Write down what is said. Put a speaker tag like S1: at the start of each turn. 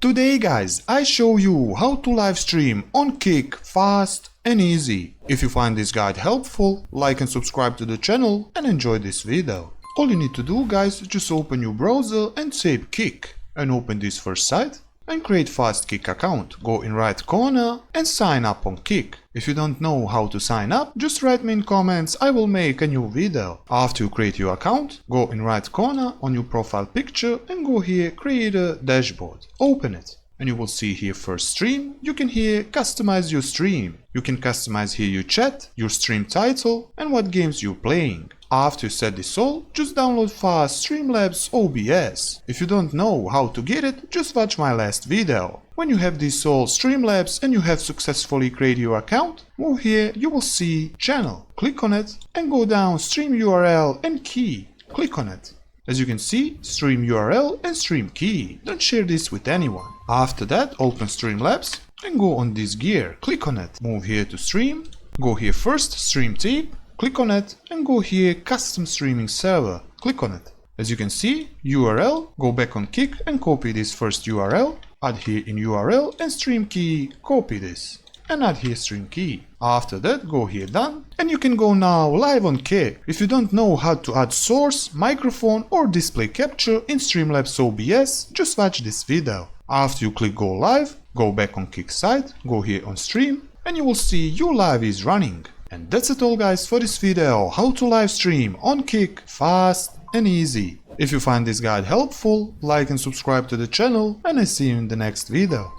S1: Today guys, I show you how to live stream on Kick fast and easy. If you find this guide helpful, like and subscribe to the channel and enjoy this video. All you need to do guys, just open your browser and type Kick and open this first site and create fast Kick account. Go in right corner and sign up on Kick. If you don't know how to sign up, just write me in comments, I will make a new video. After you create your account, go in right corner on your profile picture and go here create a dashboard. Open it. And you will see here first stream. You can here customize your stream. You can customize here your chat, your stream title and what games you're playing. After you set this all, just download fast Streamlabs OBS. If you don't know how to get it, just watch my last video. When you have this all Streamlabs and you have successfully created your account, move here, you will see channel. Click on it and go down stream URL and key. Click on it. As you can see, stream URL and stream key. Don't share this with anyone. After that, open Streamlabs and go on this gear. Click on it. Move here to stream. Go here first, stream type. Click on it and go here custom streaming server. Click on it. As you can see, URL, go back on Kick and copy this first URL. Add here in URL and stream key, copy this. And add here stream key. After that, go here done. And you can go now live on Kick. If you don't know how to add source, microphone or display capture in Streamlabs OBS, just watch this video. After you click go live, go back on Kick site, go here on stream and you will see your live is running. And that's it all guys for this video, how to live stream on Kick fast and easy. If you find this guide helpful, like and subscribe to the channel and I see you in the next video.